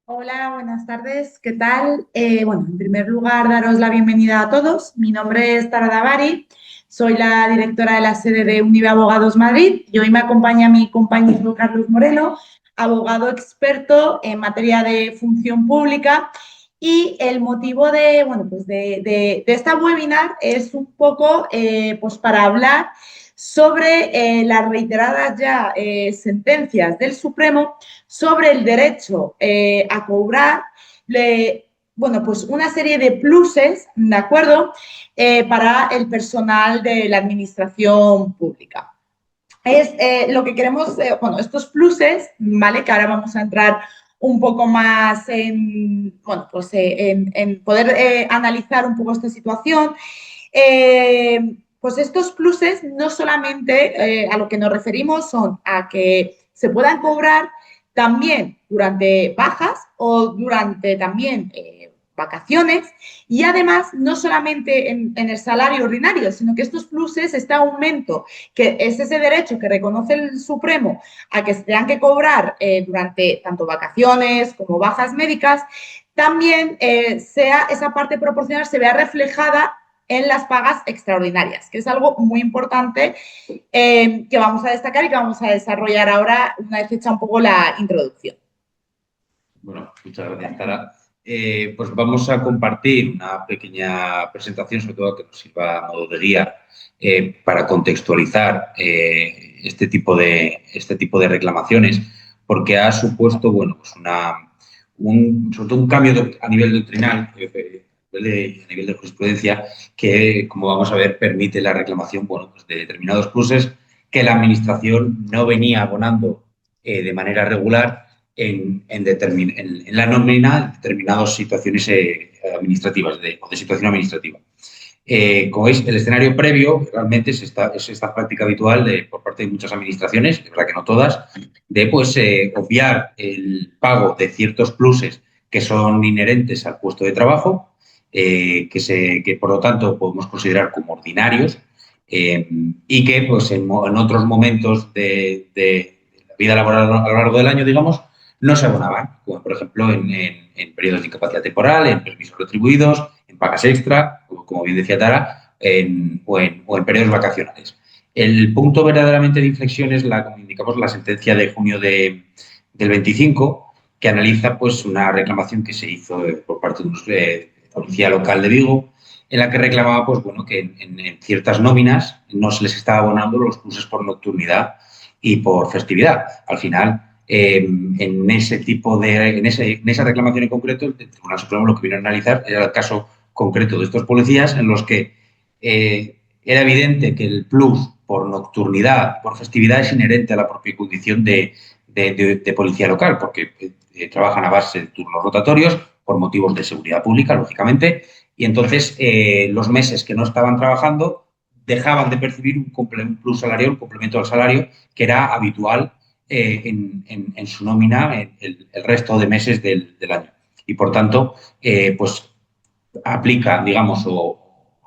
Hola, buenas tardes. ¿Qué tal? Bueno, en primer lugar, daros la bienvenida a todos. Mi nombre es Tara Davari, soy la directora de la sede de Unive Abogados Madrid y hoy me acompaña mi compañero Carlos Moreno, abogado experto en materia de función pública. Y el motivo de, bueno, pues de esta webinar es un poco pues para hablar sobre las reiteradas ya sentencias del Supremo sobre el derecho a cobrar, bueno, pues una serie de pluses, ¿de acuerdo? Para el personal de la administración pública. Es lo que queremos, bueno, estos pluses, ¿vale? Que ahora vamos a entrar un poco más en, bueno, pues en poder analizar un poco esta situación. Pues estos pluses no solamente a lo que nos referimos son a que se puedan cobrar también durante bajas o durante también vacaciones y además no solamente en el salario ordinario, sino que estos pluses, este aumento, que es ese derecho que reconoce el Supremo a que se tengan que cobrar durante tanto vacaciones como bajas médicas, también sea esa parte proporcional se vea reflejada en las pagas extraordinarias, que es algo muy importante que vamos a destacar y que vamos a desarrollar ahora una vez hecha un poco la introducción. Bueno, muchas gracias, Tara. Pues vamos a compartir una pequeña presentación, sobre todo que nos sirva a modo de guía para contextualizar este tipo de reclamaciones, porque ha supuesto, bueno, pues sobre todo un cambio a nivel doctrinal, a nivel de jurisprudencia, que, como vamos a ver, permite la reclamación, bueno, pues de determinados pluses que la Administración no venía abonando de manera regular en la nómina de determinadas situaciones administrativas o de situación administrativa. Como veis, el escenario previo realmente es esta práctica habitual por parte de muchas administraciones, es verdad que no todas, de pues, obviar el pago de ciertos pluses que son inherentes al puesto de trabajo, que por lo tanto podemos considerar como ordinarios y que pues, en otros momentos de la vida laboral a lo largo del año, digamos, no se abonaban, como por ejemplo en periodos de incapacidad temporal, en permisos retribuidos, en pagas extra, como bien decía Tara, o en periodos vacacionales. El punto verdaderamente de inflexión es, como indicamos, la sentencia de junio del 25, que analiza pues, una reclamación que se hizo por parte de la Policía Local de Vigo, en la que reclamaba pues, bueno, que en ciertas nóminas no se les estaba abonando los pluses por nocturnidad y por festividad. Al final, en esa reclamación en concreto, el Tribunal Supremo lo que vino a analizar era el caso concreto de estos policías en los que era evidente que el plus por nocturnidad, por festividad, es inherente a la propia condición de policía local, porque trabajan a base de turnos rotatorios por motivos de seguridad pública, lógicamente, y entonces los meses que no estaban trabajando dejaban de percibir un plus salarial, un complemento al salario que era habitual en su nómina el resto de meses del año. Y por tanto, pues aplica, digamos,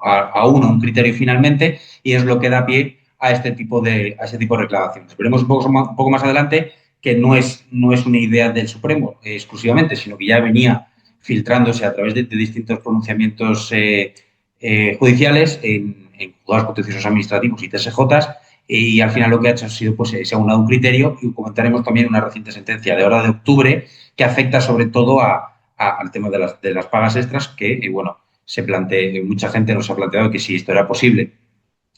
a uno un criterio finalmente y es lo que da pie a este tipo de reclamaciones. Veremos un poco más adelante que no es una idea del Supremo exclusivamente, sino que ya venía filtrándose a través de distintos pronunciamientos judiciales en juzgados contenciosos administrativos y TSJs, y al final lo que ha hecho ha sido, pues, se ha unado un criterio y comentaremos también una reciente sentencia de ahora de octubre que afecta sobre todo al tema de las pagas extras, que, bueno, mucha gente nos ha planteado que si esto era posible,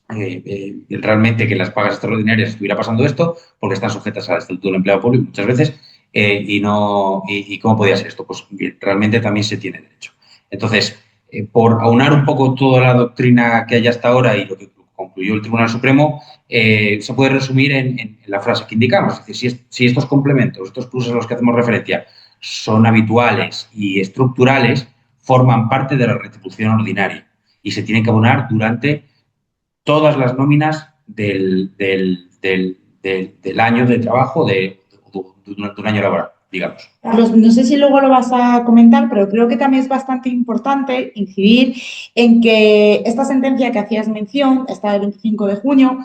realmente que en las pagas extraordinarias estuviera pasando esto, porque están sujetas al Estatuto del Empleado Público muchas veces, y cómo podía ser esto. Pues bien, realmente también se tiene derecho. Entonces, por aunar un poco toda la doctrina que hay hasta ahora y lo que concluyó el Tribunal Supremo, se puede resumir en la frase que indicamos. Es decir, si estos complementos, estos pluses a los que hacemos referencia, son habituales y estructurales, forman parte de la retribución ordinaria y se tienen que abonar durante todas las nóminas del año de trabajo de un año laboral. digamos. Carlos, no sé si luego lo vas a comentar, pero creo que también es bastante importante incidir en que esta sentencia que hacías mención, esta del 25 de junio,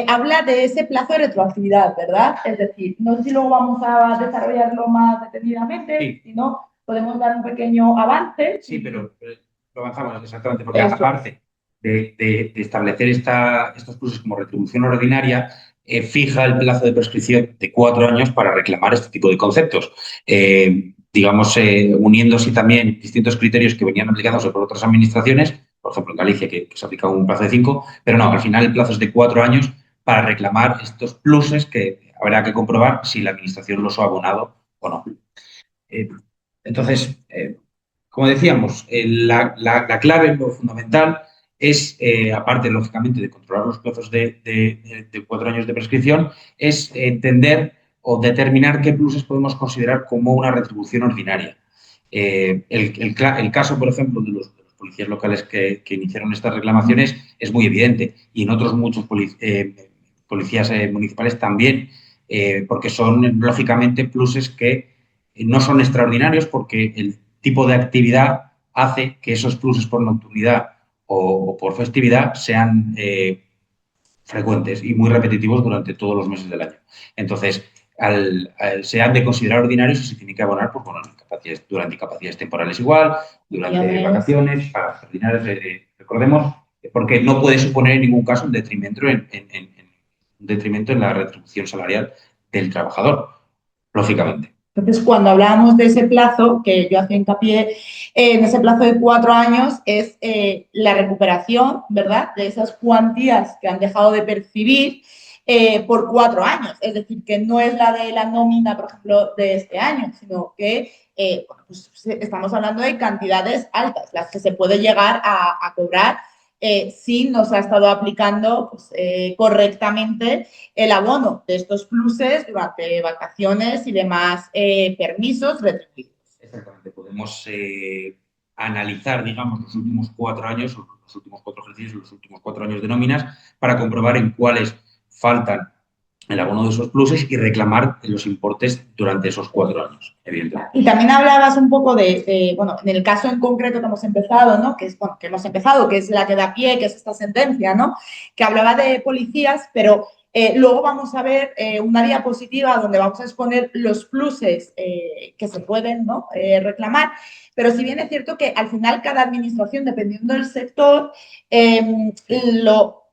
habla de ese plazo de retroactividad, ¿verdad? Es decir, no sé si luego vamos a desarrollarlo más detenidamente, Sí. si no, podemos dar un pequeño avance. Sí, pero lo avanzamos exactamente, porque Eso. aparte de establecer estos pluses como retribución ordinaria, fija el plazo de prescripción de 4 años para reclamar este tipo de conceptos. Digamos, uniéndose también distintos criterios que venían aplicados por otras administraciones, por ejemplo, en Galicia, que se aplica un plazo de 5, pero no, al final el plazo es de 4 años para reclamar estos pluses que habrá que comprobar si la administración los ha abonado o no. Eh, entonces, como decíamos, la clave, lo fundamental, es, aparte, lógicamente, de controlar los plazos de 4 años de prescripción, es entender o determinar qué pluses podemos considerar como una retribución ordinaria. El caso, por ejemplo, de los policías locales que iniciaron estas reclamaciones es muy evidente y en otros muchos policías municipales también, porque son, lógicamente, pluses que no son extraordinarios porque el tipo de actividad hace que esos pluses por nocturnidad o por festividad sean frecuentes y muy repetitivos durante todos los meses del año. Entonces, se han de considerar ordinarios y se tiene que abonar pues, bueno, durante incapacidades temporales igual, durante vacaciones, para extraordinarias, recordemos, porque no puede suponer en ningún caso un detrimento en la retribución salarial del trabajador, lógicamente. Entonces, cuando hablábamos de ese plazo, que yo hacía hincapié en ese plazo de 4 años, es la recuperación, ¿verdad?, de esas cuantías que han dejado de percibir por 4 años. Es decir, que no es la de la nómina, por ejemplo, de este año, sino que bueno, pues estamos hablando de cantidades altas, las que se puede llegar a cobrar si no se ha estado aplicando pues, correctamente el abono de estos pluses durante vacaciones y demás permisos retribuidos. Exactamente, podemos analizar, digamos, los últimos 4 años, los últimos 4 ejercicios, los últimos 4 años de nóminas, para comprobar en cuáles faltan el abono de esos pluses y reclamar los importes durante esos 4 años, evidentemente. Y también hablabas un poco bueno, en el caso en concreto que hemos empezado, ¿no? Que es, bueno, que hemos empezado, que es la que da pie, que es esta sentencia, ¿no? Que hablaba de policías, pero luego vamos a ver una diapositiva donde vamos a exponer los pluses que se pueden, ¿no? Reclamar. Pero si bien es cierto que al final cada administración, dependiendo del sector,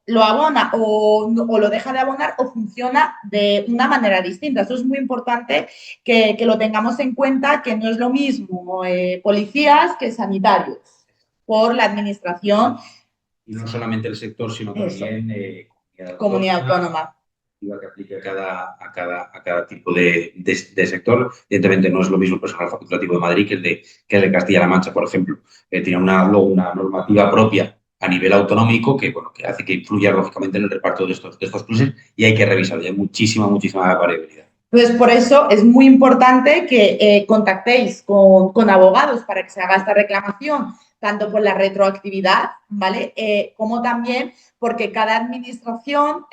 lo abona o lo deja de abonar o funciona de una manera distinta. Eso es muy importante que lo tengamos en cuenta, que no es lo mismo policías que sanitarios por la administración. Y no solamente el sector, sino también comunidad autónoma. Que aplique a cada tipo de sector. Evidentemente no es lo mismo el personal facultativo de Madrid que el de Castilla-La Mancha, por ejemplo. Tiene luego una normativa propia a nivel autonómico que, bueno, que hace que influya lógicamente en el reparto de estos pluses y hay que revisarlo. Hay muchísima variabilidad. Entonces, por eso es muy importante que contactéis con abogados para que se haga esta reclamación, tanto por la retroactividad, ¿vale? Como también porque cada administración,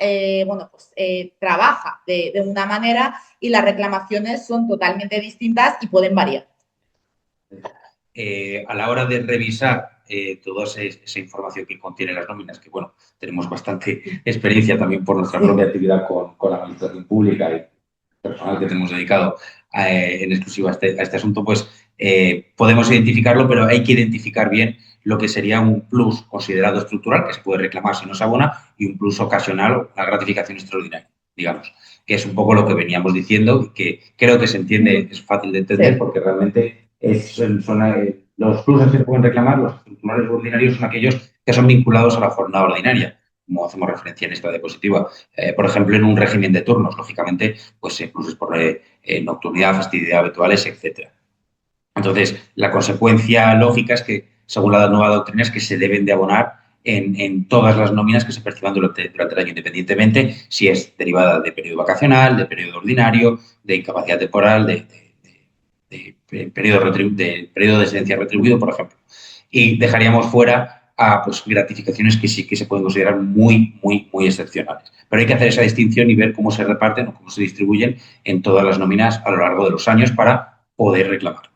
bueno, pues trabaja de una manera y las reclamaciones son totalmente distintas y pueden variar. A la hora de revisar toda esa información que contiene las nóminas, que bueno, tenemos bastante experiencia también por nuestra propia actividad con la administración pública y personal que tenemos dedicado en exclusiva a este asunto, pues podemos identificarlo, pero hay que identificar bien lo que sería un plus considerado estructural, que se puede reclamar si no se abona, y un plus ocasional, una gratificación extraordinaria, digamos, que es un poco lo que veníamos diciendo y que creo que se entiende, es fácil de entender, porque realmente los pluses que se pueden reclamar, los estructurales ordinarios, son aquellos que son vinculados a la jornada ordinaria, como hacemos referencia en esta diapositiva. Por ejemplo, en un régimen de turnos, lógicamente, pues pluses por nocturnidad, festividad habituales, etc. Entonces, la consecuencia lógica es que, según la nueva doctrina, es que se deben de abonar en todas las nóminas que se perciban durante el año, independientemente si es derivada de periodo vacacional, de periodo ordinario, de incapacidad temporal, de periodo de excedencia retribuido, por ejemplo. Y dejaríamos fuera a pues, gratificaciones que sí que se pueden considerar muy, muy, muy excepcionales. Pero hay que hacer esa distinción y ver cómo se reparten o cómo se distribuyen en todas las nóminas a lo largo de los años para poder reclamarlos.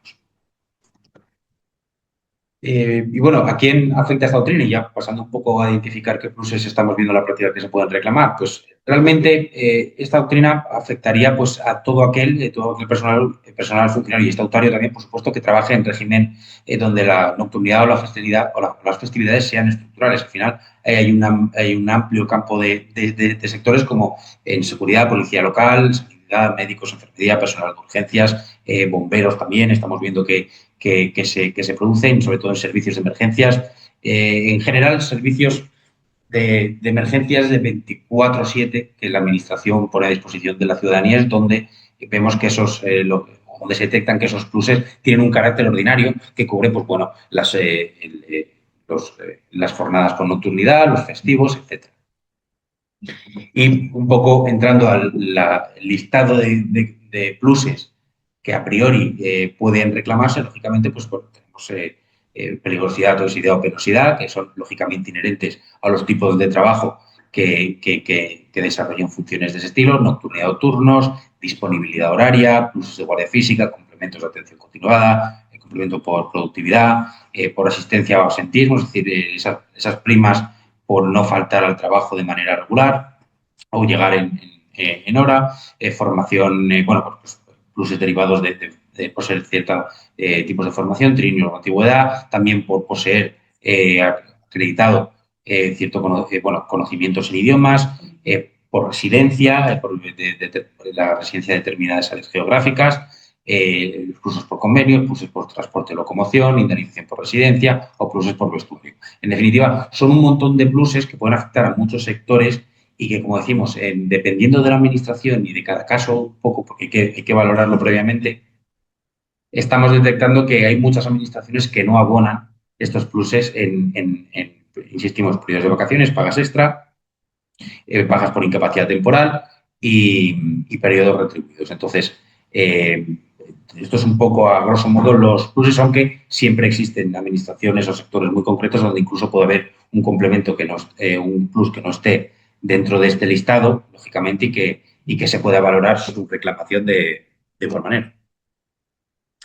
Y bueno, ¿a quién afecta esta doctrina? Y ya pasando un poco a identificar qué pluses estamos viendo en la práctica que se pueden reclamar, pues realmente esta doctrina afectaría pues, a todo aquel personal funcionario y estatutario también, por supuesto, que trabaje en régimen donde la nocturnidad o la festividad o las festividades sean estructurales. Al final hay un amplio campo de sectores como en seguridad, policía local, sanidad, médicos, enfermería, personal de urgencias, bomberos también. Estamos viendo que se producen, sobre todo en servicios de emergencias. En general, servicios de emergencias de 24/7 que la Administración pone a disposición de la ciudadanía, es donde vemos que donde se detectan que esos pluses tienen un carácter ordinario que cubre pues, bueno, las jornadas con nocturnidad, los festivos, etc. Y un poco entrando al listado de pluses que a priori pueden reclamarse, lógicamente, pues bueno, tenemos peligrosidad, toxicidad o penosidad, que son lógicamente inherentes a los tipos de trabajo que desarrollan funciones de ese estilo, nocturnidad o turnos, disponibilidad horaria, pluses de guardia física, complementos de atención continuada, complemento por productividad, por asistencia o absentismo, es decir, esas primas por no faltar al trabajo de manera regular o llegar en hora, formación, bueno, pues, pluses derivados de poseer ciertos tipos de formación, trienios o antigüedad, también por poseer acreditado cierto bueno, conocimientos en idiomas, por residencia, por la residencia de determinadas áreas geográficas, pluses por convenios, pluses por transporte y locomoción, indemnización por residencia o pluses por vestuario. En definitiva, son un montón de pluses que pueden afectar a muchos sectores y que, como decimos, dependiendo de la administración y de cada caso un poco, porque hay que valorarlo previamente, estamos detectando que hay muchas administraciones que no abonan estos pluses insistimos, periodos de vacaciones, pagas extra, pagas por incapacidad temporal y periodos retribuidos. Entonces, esto es un poco, a grosso modo, los pluses, aunque siempre existen administraciones o sectores muy concretos donde incluso puede haber un complemento un plus que no esté dentro de este listado, lógicamente, y que se pueda valorar su reclamación de buena manera.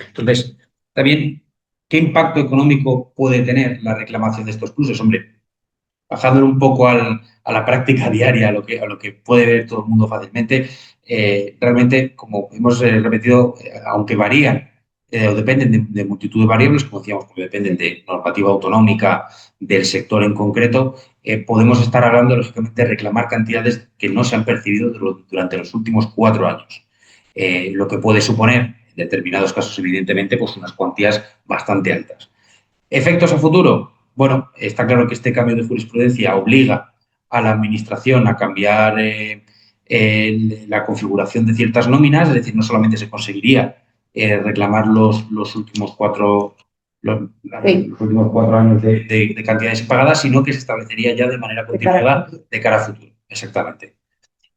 Entonces, también, ¿qué impacto económico puede tener la reclamación de estos pluses? Hombre, bajándolo un poco a la práctica diaria, a lo que puede ver todo el mundo fácilmente, realmente, como hemos repetido, aunque varían o dependen de multitud de variables, como decíamos, porque dependen de normativa autonómica del sector en concreto, podemos estar hablando, lógicamente, de reclamar cantidades que no se han percibido durante los últimos 4 años, lo que puede suponer, en determinados casos, evidentemente, pues unas cuantías bastante altas. ¿Efectos a futuro? Bueno, está claro que este cambio de jurisprudencia obliga a la Administración a cambiar la configuración de ciertas nóminas, es decir, no solamente se conseguiría reclamar los últimos los últimos 4 años de cantidades impagadas, sino que se establecería ya de manera continuada de cara a futuro. Exactamente.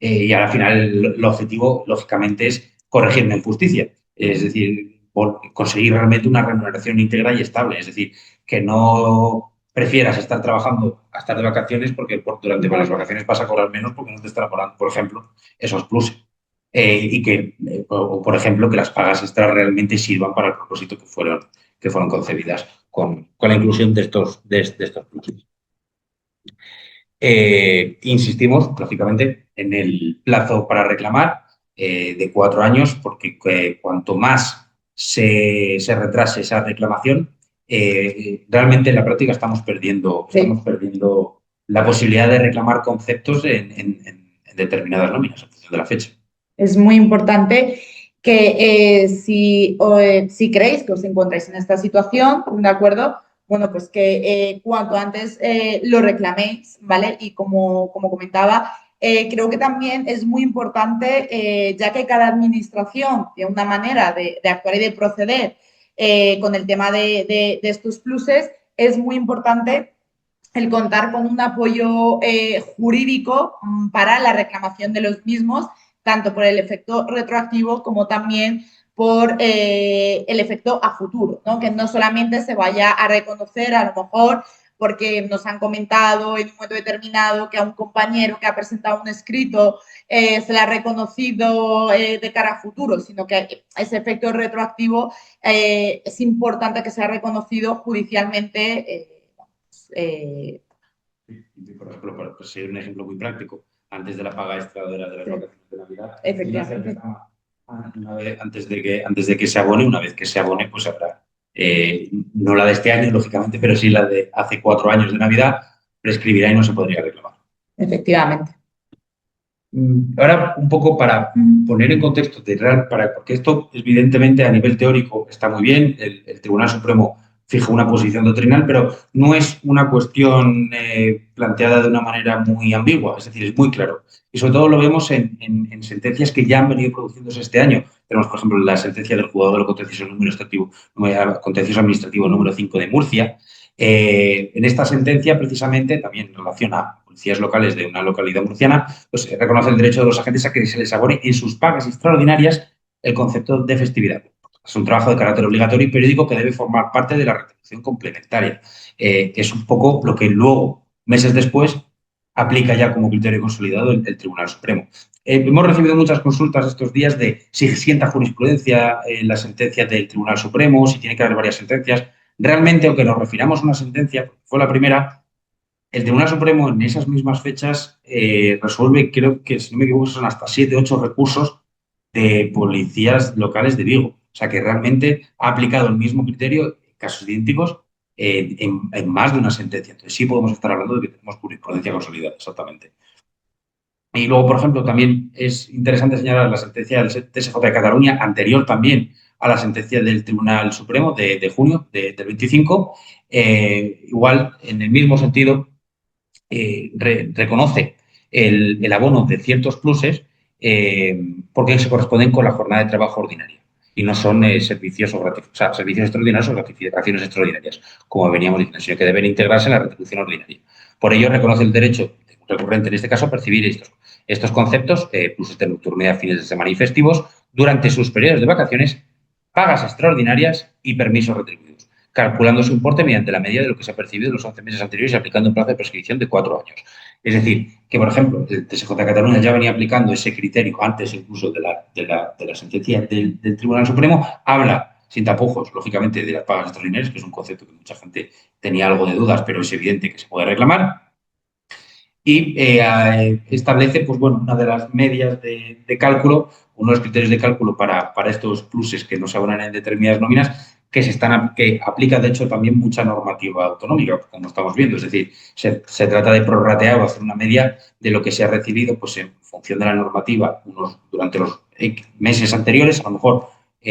Y al final el objetivo, lógicamente, es corregir una injusticia, es decir, por conseguir realmente una remuneración íntegra y estable, es decir, que no prefieras estar trabajando a estar de vacaciones porque durante las vacaciones vas a cobrar menos porque no te están cobrando, por ejemplo, esos pluses. Y que, por ejemplo, que las pagas extras realmente sirvan para el propósito que fueron concebidas con la inclusión de estos pluses. Insistimos, lógicamente, en el plazo para reclamar de 4 años, porque cuanto más se retrase esa reclamación, realmente en la práctica estamos perdiendo la posibilidad de reclamar conceptos en determinadas nóminas en función de la fecha. Es muy importante que si creéis que os encontráis en esta situación, ¿de acuerdo? Bueno, pues que cuanto antes lo reclaméis, ¿vale? Y como comentaba, creo que también es muy importante, ya que cada administración tiene una manera de actuar y de proceder con el tema de estos pluses, es muy importante el contar con un apoyo jurídico para la reclamación de los mismos, tanto por el efecto retroactivo como también por el efecto a futuro, ¿no? Que no solamente se vaya a reconocer a lo mejor porque nos han comentado en un momento determinado que a un compañero que ha presentado un escrito se le ha reconocido de cara a futuro, sino que ese efecto retroactivo es importante que sea reconocido judicialmente. Por ejemplo, para ser un ejemplo muy práctico, antes de la paga extra de las vacaciones de Navidad, efectivamente. Antes de que se abone, una vez que se abone, pues habrá, no la de este año, lógicamente, pero sí la de hace 4 años de Navidad, prescribirá y no se podría reclamar. Efectivamente. Ahora, un poco para poner en contexto, porque esto evidentemente a nivel teórico está muy bien, el Tribunal Supremo fija una posición doctrinal, pero no es una cuestión planteada de una manera muy ambigua, es decir, es muy claro. Y sobre todo lo vemos en sentencias que ya han venido produciéndose este año. Tenemos, por ejemplo, la sentencia del juzgado de lo contencioso administrativo número 5 de Murcia. En esta sentencia, precisamente, también en relación a policías locales de una localidad murciana, pues reconoce el derecho de los agentes a que se les abone en sus pagas extraordinarias el concepto de festividad. Es un trabajo de carácter obligatorio y periódico que debe formar parte de la retribución complementaria. Es un poco lo que luego, meses después, aplica ya como criterio consolidado el Tribunal Supremo. Hemos recibido muchas consultas estos días de si sienta jurisprudencia la sentencia del Tribunal Supremo, si tiene que haber varias sentencias. Realmente, aunque nos refiramos a una sentencia, porque fue la primera, el Tribunal Supremo en esas mismas fechas resuelve, creo que si no me equivoco, son hasta 7 o 8 recursos de policías locales de Vigo. O sea que realmente ha aplicado el mismo criterio, casos idénticos, en más de una sentencia. Entonces sí podemos estar hablando de que tenemos jurisprudencia consolidada, exactamente. Y luego, por ejemplo, también es interesante señalar la sentencia del TSJ de Cataluña, anterior también a la sentencia del Tribunal Supremo de junio del 25. Igual, en el mismo sentido, reconoce el abono de ciertos pluses porque se corresponden con la jornada de trabajo ordinaria y no son servicios extraordinarios o gratificaciones extraordinarias, como veníamos diciendo, sino que deben integrarse en la retribución ordinaria. Por ello, reconoce el derecho recurrente, en este caso, a percibir estos conceptos, pluses de nocturnidad, fines de semana y festivos, durante sus periodos de vacaciones, pagas extraordinarias y permisos retribuidos, calculando su importe mediante la medida de lo que se ha percibido en los 11 meses anteriores y aplicando un plazo de prescripción de 4 años. Es decir, que, por ejemplo, el TSJ de Cataluña ya venía aplicando ese criterio antes incluso de la sentencia del Tribunal Supremo, habla sin tapujos, lógicamente, de las pagas extraordinarias, que es un concepto que mucha gente tenía algo de dudas, pero es evidente que se puede reclamar. Y establece, pues bueno, una de las medias de cálculo, unos criterios de cálculo para estos pluses que no se abonan en determinadas nóminas, que aplica, de hecho, también mucha normativa autonómica, como estamos viendo. Es decir, se trata de prorratear o hacer una media de lo que se ha recibido pues, en función de la normativa durante los meses anteriores. A lo mejor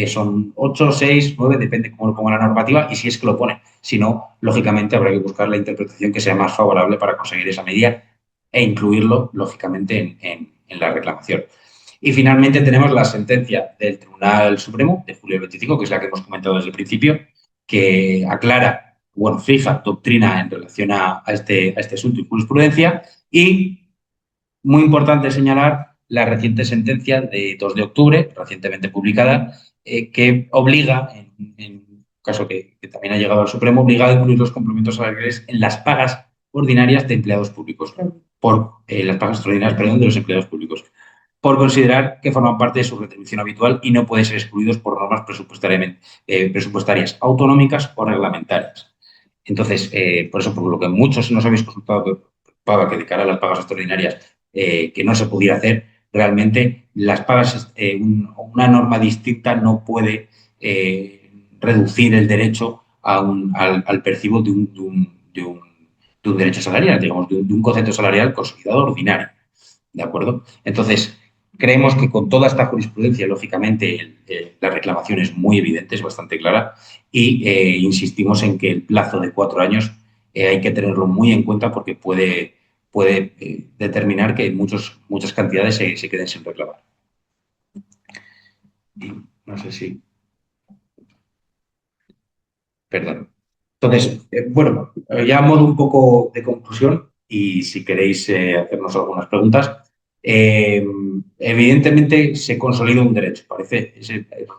son 8, 6, 9, depende cómo lo ponga la normativa y si es que lo pone. Si no, lógicamente, habrá que buscar la interpretación que sea más favorable para conseguir esa media e incluirlo, lógicamente, en la reclamación. Y finalmente tenemos la sentencia del Tribunal Supremo de julio del 25, que es la que hemos comentado desde el principio, que aclara, bueno, fija doctrina en relación a este asunto y jurisprudencia. Y, muy importante señalar, la reciente sentencia de 2 de octubre, recientemente publicada, que obliga, en un caso que también ha llegado al Supremo, obliga a incluir los complementos salariales en las pagas ordinarias de empleados públicos, por las pagas extraordinarias, perdón, de los empleados públicos, por considerar que forman parte de su retribución habitual y no pueden ser excluidos por normas presupuestarias autonómicas o reglamentarias. Entonces, por eso, por lo que muchos nos habéis consultado que preocupaba que de cara a las pagas extraordinarias que no se pudiera hacer, realmente las pagas, una norma distinta no puede reducir el derecho al percibo de un derecho salarial, digamos, de un concepto salarial consolidado ordinario. ¿De acuerdo? Entonces, creemos que con toda esta jurisprudencia, lógicamente, la reclamación es muy evidente, es bastante clara, y insistimos en que el plazo de 4 años hay que tenerlo muy en cuenta porque puede determinar que muchas cantidades se queden sin reclamar. Y no sé si... Perdón. Entonces, bueno, ya a modo un poco de conclusión, y si queréis hacernos algunas preguntas, evidentemente se consolida un derecho.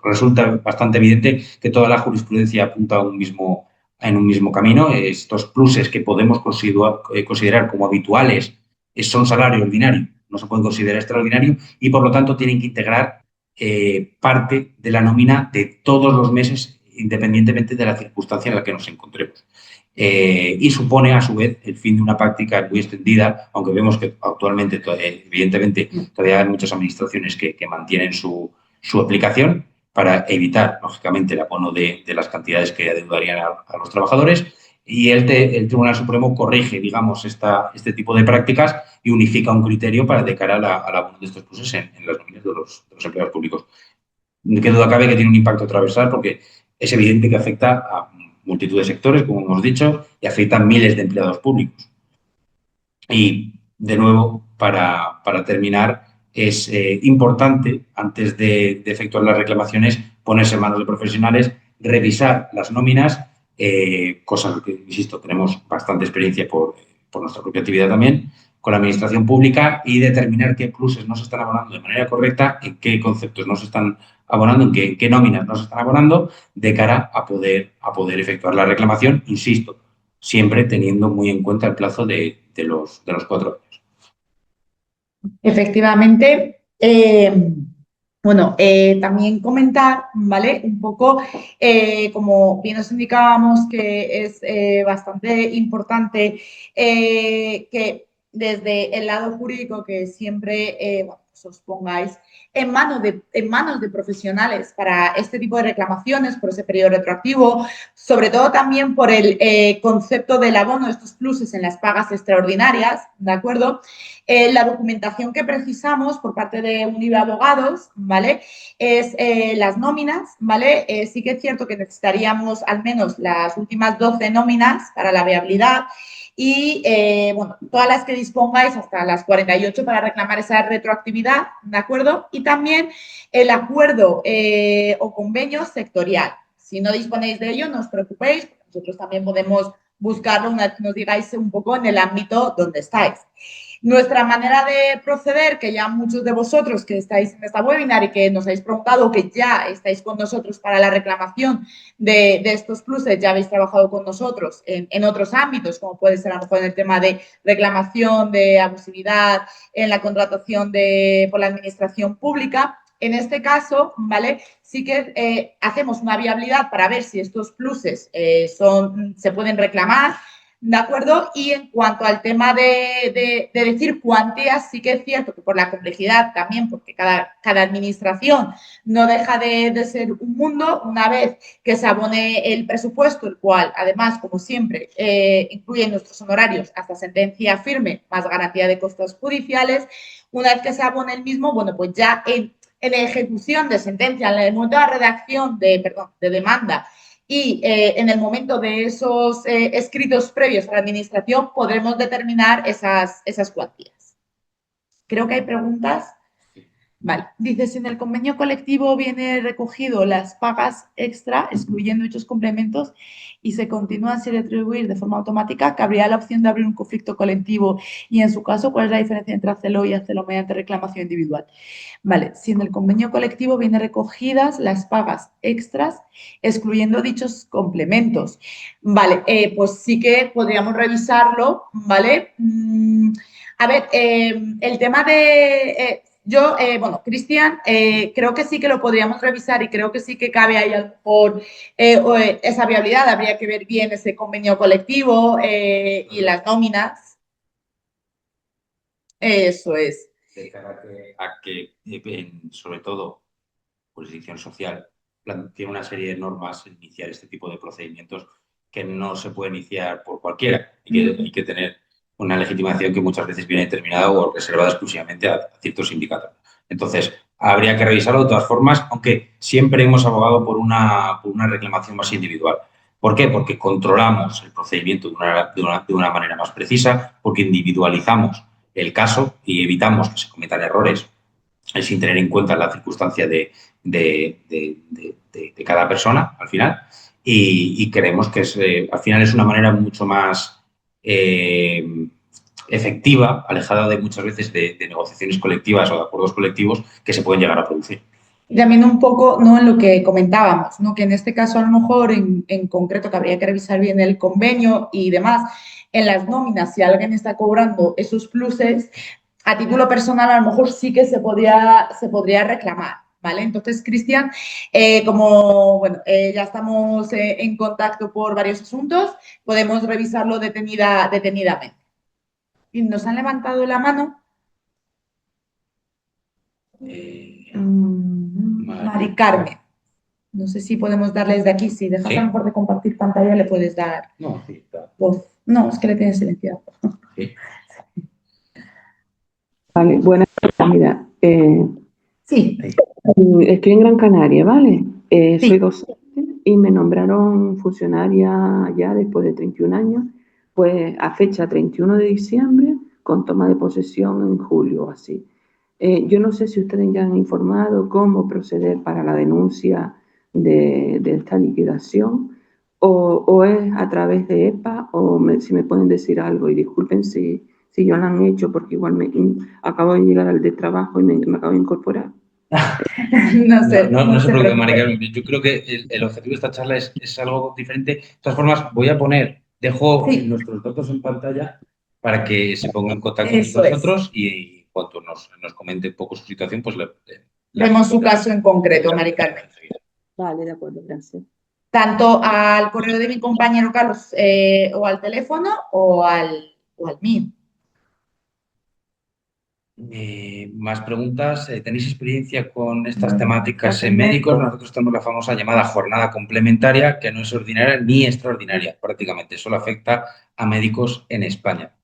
Resulta bastante evidente que toda la jurisprudencia apunta a un mismo en un mismo camino. Estos pluses que podemos considerar como habituales son salario ordinario, no se pueden considerar extraordinario y, por lo tanto, tienen que integrar parte de la nómina de todos los meses, independientemente de la circunstancia en la que nos encontremos. Y supone, a su vez, el fin de una práctica muy extendida, aunque vemos que actualmente, evidentemente, todavía hay muchas administraciones que mantienen su aplicación para evitar, lógicamente, el abono de las cantidades que adeudarían a los trabajadores. Y el Tribunal Supremo corrige, digamos, este tipo de prácticas y unifica un criterio para de cara al abono de estos pluses en las nóminas de los empleados públicos. Qué duda cabe que tiene un impacto transversal porque es evidente que afecta a multitud de sectores, como hemos dicho, y afecta a miles de empleados públicos. Y, de nuevo, para terminar, es importante, antes de efectuar las reclamaciones, ponerse en manos de profesionales, revisar las nóminas, cosa que, insisto, tenemos bastante experiencia por nuestra propia actividad también, con la administración pública y determinar qué pluses no se están abonando de manera correcta, en qué conceptos no se están abonando, en qué nóminas no se están abonando, de cara a poder efectuar la reclamación, insisto, siempre teniendo muy en cuenta el plazo de los 4 años. Efectivamente, bueno, también comentar, ¿vale? Un poco, como bien os indicábamos, que es bastante importante que desde el lado jurídico que siempre bueno, pues os pongáis en manos de profesionales para este tipo de reclamaciones, por ese periodo retroactivo, sobre todo también por el concepto del abono de estos pluses en las pagas extraordinarias, ¿de acuerdo? La documentación que precisamos por parte de Unive Abogados, ¿vale? Es las nóminas, ¿vale? Sí que es cierto que necesitaríamos al menos las últimas 12 nóminas para la viabilidad y, bueno, todas las que dispongáis hasta las 48 para reclamar esa retroactividad, ¿de acuerdo? Y también el acuerdo o convenio sectorial. Si no disponéis de ello, no os preocupéis, nosotros también podemos buscarlo una vez que nos digáis un poco en el ámbito donde estáis. Nuestra manera de proceder, que ya muchos de vosotros que estáis en esta webinar y que nos habéis preguntado que ya estáis con nosotros para la reclamación de estos pluses, ya habéis trabajado con nosotros en otros ámbitos, como puede ser a lo mejor en el tema de reclamación, de abusividad, en la contratación por la administración pública. En este caso, ¿vale? Sí que hacemos una viabilidad para ver si estos pluses se pueden reclamar, ¿de acuerdo? Y en cuanto al tema de decir cuantías, sí que es cierto que por la complejidad también, porque cada administración no deja de ser un mundo, una vez que se abone el presupuesto, el cual además, como siempre, incluye nuestros honorarios hasta sentencia firme, más garantía de costos judiciales, una vez que se abone el mismo, bueno, pues ya en ejecución de sentencia, en el momento de la redacción de demanda, y en el momento de esos escritos previos a la administración podremos determinar esas cuantías. Creo que hay preguntas. Vale, dice, si en el convenio colectivo viene recogido las pagas extra, excluyendo dichos complementos, y se continúan sin retribuir de forma automática, cabría la opción de abrir un conflicto colectivo y, en su caso, ¿cuál es la diferencia entre hacerlo y hacerlo mediante reclamación individual? Vale, si en el convenio colectivo vienen recogidas las pagas extras, excluyendo dichos complementos. Vale, pues sí que podríamos revisarlo, ¿vale? A ver, el tema de... yo, bueno, Cristian, creo que sí que lo podríamos revisar y creo que sí que cabe ahí a lo mejor esa viabilidad. Habría que ver bien ese convenio colectivo y las nóminas. Eso es. De cara a que sobre todo, jurisdicción social tiene una serie de normas en iniciar este tipo de procedimientos que no se puede iniciar por cualquiera y que hay que tener una legitimación que muchas veces viene determinada o reservada exclusivamente a ciertos sindicatos. Entonces, habría que revisarlo de todas formas, aunque siempre hemos abogado por una reclamación más individual. ¿Por qué? Porque controlamos el procedimiento de una manera más precisa, porque individualizamos el caso y evitamos que se cometan errores sin tener en cuenta la circunstancia de cada persona al final. Y creemos que al final es una manera mucho más efectiva, alejada de muchas veces de negociaciones colectivas o de acuerdos colectivos que se pueden llegar a producir. Y también un poco, ¿no? En lo que comentábamos, ¿no? Que en este caso a lo mejor en concreto que habría que revisar bien el convenio y demás, en las nóminas, si alguien está cobrando esos pluses, a título personal a lo mejor sí que se podría reclamar, ¿vale? Entonces, Cristian, como bueno, ya estamos en contacto por varios asuntos, podemos revisarlo detenidamente. Y nos han levantado la mano. Mari Carmen. No sé si podemos darles de aquí. Si dejas a lo mejor de compartir pantalla, le puedes dar No, sí, está. voz. No, es que le tienes silenciado. Sí. Vale, buenas tardes, mira, Sí, estoy en Gran Canaria, ¿vale? Soy sí. docente y me nombraron funcionaria ya después de 31 años, pues a fecha 31 de diciembre, con toma de posesión en julio, así. Yo no sé si ustedes ya han informado cómo proceder para la denuncia de esta liquidación o es a través de EPA si me pueden decir algo y disculpen si ya lo han hecho porque igual acabo de llegar al de trabajo y me acabo de incorporar. No sé, No se preocupe, Mari preocupe. Carmen. Yo creo que el objetivo de esta charla es algo diferente. De todas formas, voy a poner, dejo Sí, nuestros datos en pantalla para que se ponga en contacto con eso es. nosotros y en cuanto nos comente un poco su situación, pues le Vemos su responderá. caso en concreto, Mari Carmen. Vale, de acuerdo, gracias. Tanto al correo de mi compañero Carlos o al teléfono o al mío. Más preguntas. ¿Tenéis experiencia con estas temáticas en médicos? Nosotros tenemos la famosa llamada jornada complementaria, que no es ordinaria ni extraordinaria, prácticamente. Solo afecta a médicos en España.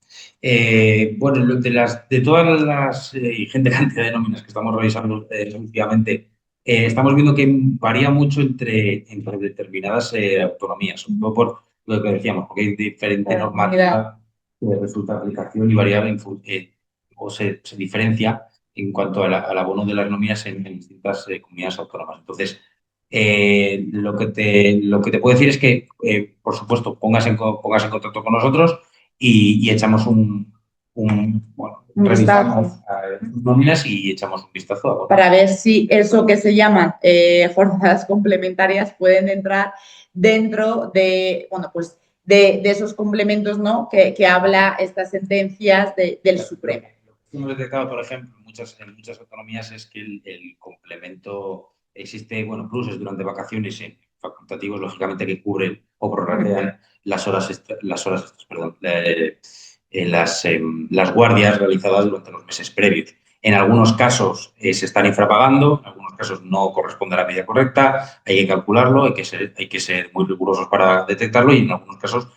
Bueno, de todas las ingente cantidad de nóminas que estamos revisando últimamente, estamos viendo que varía mucho entre determinadas autonomías, sobre todo por lo que decíamos, porque hay diferente normativa que resulta de aplicación y variable se diferencia en cuanto al abono de las nóminas en distintas comunidades autónomas. Entonces, lo que te puedo decir es que, por supuesto, pongas en contacto con nosotros y echamos bueno, Un revisamos vistazo. sus nóminas y echamos un vistazo. Para ver si eso que se llaman jornadas complementarias pueden entrar dentro de, bueno, pues de esos complementos, ¿no? que habla estas sentencias del Supremo. Lo que hemos detectado, por ejemplo, en muchas autonomías es que el complemento existe, bueno, pluses durante vacaciones facultativos, lógicamente, que cubren o prorratean las guardias realizadas durante los meses previos. En algunos casos se están infrapagando, en algunos casos no corresponde a la medida correcta, hay que calcularlo, hay que ser muy rigurosos para detectarlo y en algunos casos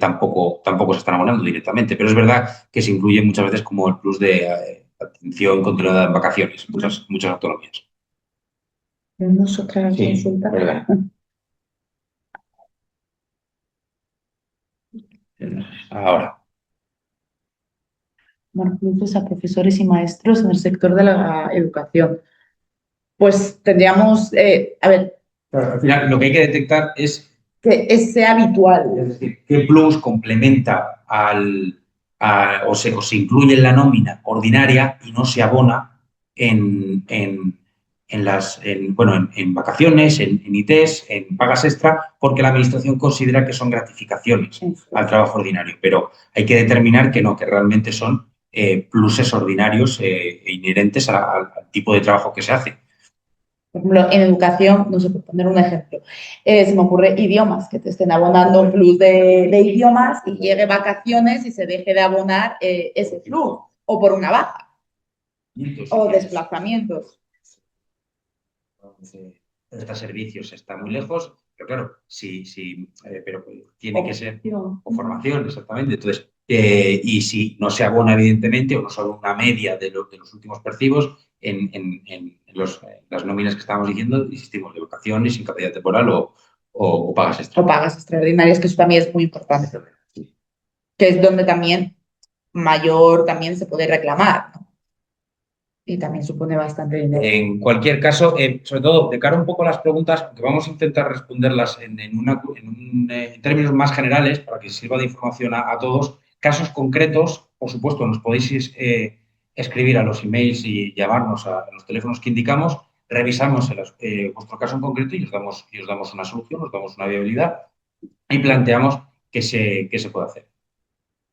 tampoco se están abonando directamente. Pero es verdad que se incluye muchas veces como el plus de atención continuada en vacaciones, muchas autonomías. Tenemos otra Sí, consulta. verdad. Ahora. Bueno, pluses a profesores y maestros en el sector de la educación. Pues tendríamos, a ver, Claro, al final, lo que hay que detectar es que sea habitual. Es decir, qué plus complementa o se incluye en la nómina ordinaria y no se abona en vacaciones, en ITs, en pagas extra, porque la Administración considera que son gratificaciones al trabajo ordinario. Pero hay que determinar que no, que realmente son pluses ordinarios e inherentes al tipo de trabajo que se hace. Por ejemplo, en educación, no sé, por poner un ejemplo, se me ocurre idiomas, que te estén abonando un plus de idiomas y llegue vacaciones y se deje de abonar ese plus, o por una baja, o desplazamientos. Presta servicios está muy lejos, pero claro, pero tiene que ser, o formación, exactamente. Entonces, y si no se abona, evidentemente, o no se abona una media de los últimos percibos, en las nóminas que estábamos diciendo, insistimos, de vacaciones, incapacidad temporal o pagas extra. O pagas extraordinarias, que eso también es muy importante, que es donde también mayor también se puede reclamar, ¿no? Y también supone bastante dinero. En cualquier caso, sobre todo, de cara un poco a las preguntas, que vamos a intentar responderlas en términos más generales, para que sirva de información a todos, casos concretos, por supuesto, nos podéis escribir a los emails y llamarnos a los teléfonos que indicamos, revisamos vuestro caso en concreto y os damos una solución, os damos una viabilidad y planteamos qué se puede hacer.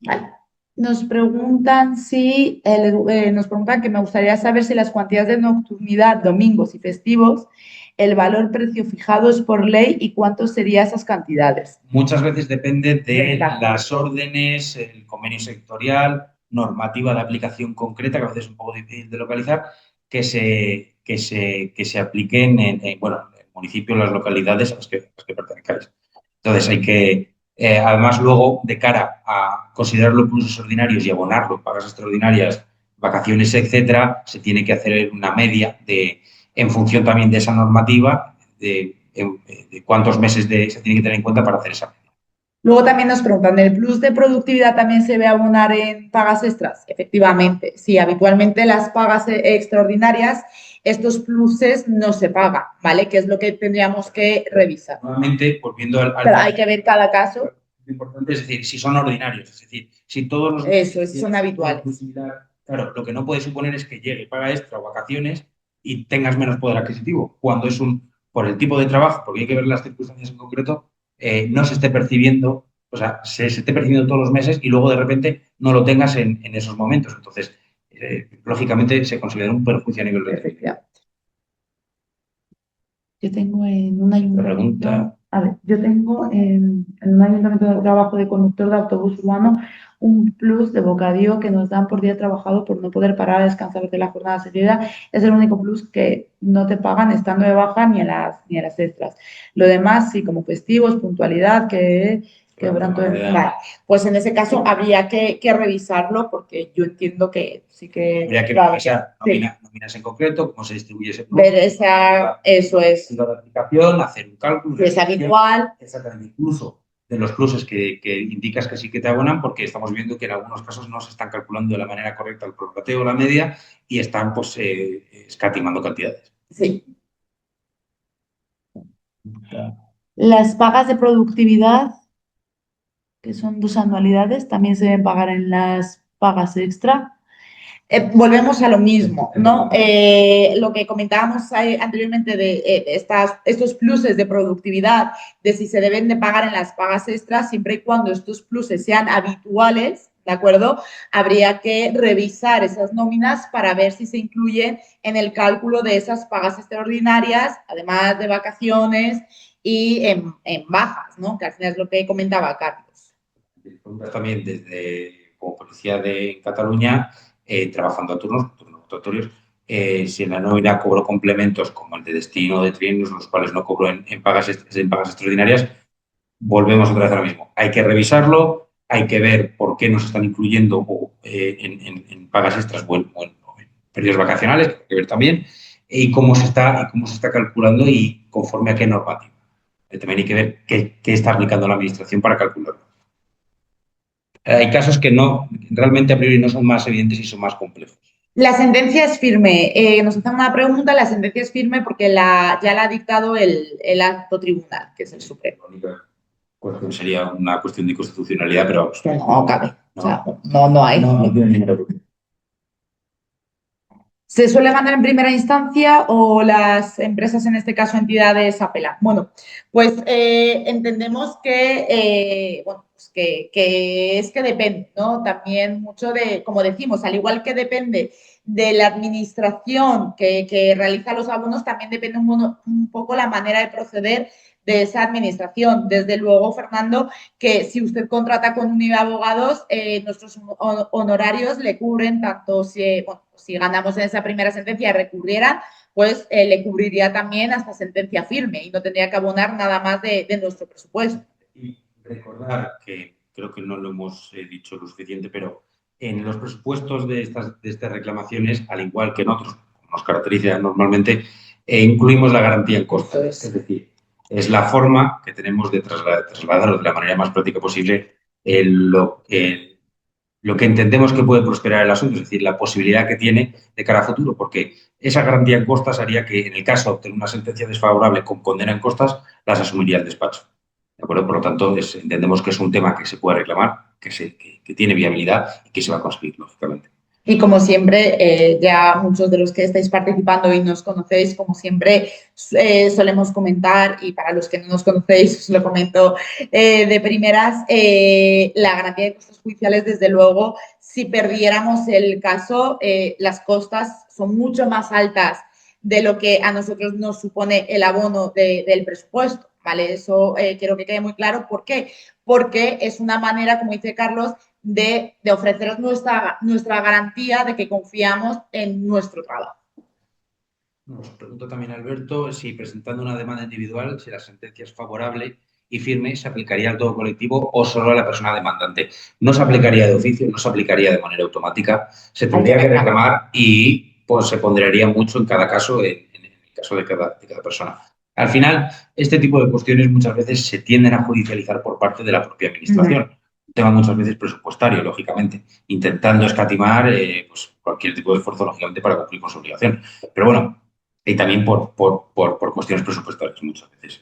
Vale. Nos preguntan nos preguntan que me gustaría saber si las cuantías de nocturnidad, domingos y festivos, el valor precio fijado es por ley y cuánto serían esas cantidades. Muchas veces depende de Exacto. las órdenes, el convenio sectorial, normativa de aplicación concreta, que a veces es un poco difícil de localizar, que se apliquen bueno, en el municipio, en las localidades a las que pertenezcáis. Entonces hay que, además luego, de cara a considerar los pluses ordinarios y abonarlo, pagas extraordinarias, vacaciones, etcétera, se tiene que hacer una media en función también de esa normativa, de cuántos meses se tiene que tener en cuenta para hacer esa media. Luego también nos preguntan, ¿el plus de productividad también se ve abonar en pagas extras? Efectivamente, sí, habitualmente las pagas extraordinarias, estos pluses no se pagan, ¿vale? Que es lo que tendríamos que revisar. Nuevamente, volviendo al Pero hay que ver cada caso. Lo importante es decir, si son ordinarios, es decir, si todos los... Eso, si son habituales. Claro, lo que no puede suponer es que llegue paga extra o vacaciones y tengas menos poder adquisitivo. Cuando es por el tipo de trabajo, porque hay que ver las circunstancias en concreto, no se esté percibiendo, o sea, se esté percibiendo todos los meses y luego de repente no lo tengas en esos momentos. Entonces, lógicamente se considera un perjuicio a nivel de... Efectivamente. Yo tengo en un ayuntamiento... Pregunta. A ver, yo tengo en un ayuntamiento de trabajo de conductor de autobús urbano un plus de bocadillo que nos dan por día trabajado por no poder parar a descansar de la jornada seguida. Es el único plus que no te pagan estando de baja ni a las extras. Lo demás, sí, como festivos, puntualidad, vale. Pues en ese caso habría que revisarlo porque yo entiendo que sí que... Habría que revisar nóminas en concreto, cómo se distribuye ese plus. Ver eso es. La aplicación, hacer un cálculo. Que es habitual. Exactamente, incluso de los pluses que indicas que sí que te abonan, porque estamos viendo que en algunos casos no se están calculando de la manera correcta el prorrateo o la media y están pues escatimando cantidades. Sí. Las pagas de productividad, que son 2 anualidades, también se deben pagar en las pagas extra. Volvemos a lo mismo, ¿no? Lo que comentábamos anteriormente de estos pluses de productividad, de si se deben de pagar en las pagas extras, siempre y cuando estos pluses sean habituales, ¿de acuerdo? Habría que revisar esas nóminas para ver si se incluyen en el cálculo de esas pagas extraordinarias, además de vacaciones y en bajas, ¿no? Que al final es lo que comentaba Carlos. También como policía de Cataluña, trabajando a turnos rotatorios, si en la nómina cobro complementos como el de destino de trienios, los cuales no cobro en pagas extraordinarias, volvemos otra vez a lo mismo. Hay que revisarlo, hay que ver por qué no se están incluyendo en pagas extras o en periodos vacacionales, hay que ver también, y cómo se está calculando y conforme a qué normativa. También hay que ver qué está aplicando la Administración para calcularlo. Hay casos que realmente a priori no son más evidentes y son más complejos. La sentencia es firme. Nos hacen una pregunta, la sentencia es firme porque ya la ha dictado el alto tribunal, que es el Supremo. Pues sería una cuestión de constitucionalidad, pero... No cabe. No, o sea, no hay. No tiene. ¿Se suele ganar en primera instancia o las empresas, en este caso entidades, apelan? Bueno, pues entendemos que, es que depende, ¿no? También mucho como decimos, al igual que depende de la administración que realiza los abonos, también depende un poco la manera de proceder de esa administración. Desde luego, Fernando, que si usted contrata con Unive Abogados, nuestros honorarios le cubren tanto si ganamos en esa primera sentencia y recurriera, pues le cubriría también hasta sentencia firme y no tendría que abonar nada más de nuestro presupuesto. Y recordar que creo que no lo hemos dicho lo suficiente, pero en los presupuestos de estas reclamaciones, al igual que en otros, como nos caracteriza normalmente, incluimos la garantía en costes. Es decir, es la forma que tenemos de trasladarlo de la manera más práctica posible lo que entendemos que puede prosperar el asunto, es decir, la posibilidad que tiene de cara a futuro, porque esa garantía en costas haría que, en el caso de obtener una sentencia desfavorable con condena en costas, las asumiría el despacho. ¿De acuerdo? Por lo tanto, entendemos que es un tema que se puede reclamar, que tiene viabilidad y que se va a conseguir, lógicamente. Y como siempre, ya muchos de los que estáis participando y nos conocéis, como siempre, solemos comentar, y para los que no nos conocéis, os lo comento de primeras, la garantía de costos judiciales, desde luego, si perdiéramos el caso, las costas son mucho más altas de lo que a nosotros nos supone el abono del presupuesto, ¿vale? Eso quiero que quede muy claro. ¿Por qué? Porque es una manera, como dice Carlos, de ofreceros nuestra garantía de que confiamos en nuestro trabajo. Nos pregunta también Alberto si presentando una demanda individual, si la sentencia es favorable y firme, ¿se aplicaría al todo colectivo o solo a la persona demandante? No se aplicaría de oficio, no se aplicaría de manera automática, se tendría que reclamar y pues se ponderaría mucho en cada caso, en el caso de cada persona. Al final, este tipo de cuestiones muchas veces se tienden a judicializar por parte de la propia administración. Un tema muchas veces presupuestario, lógicamente, intentando escatimar pues, cualquier tipo de esfuerzo, lógicamente, para cumplir con su obligación. Pero bueno, y también por cuestiones presupuestarias muchas veces.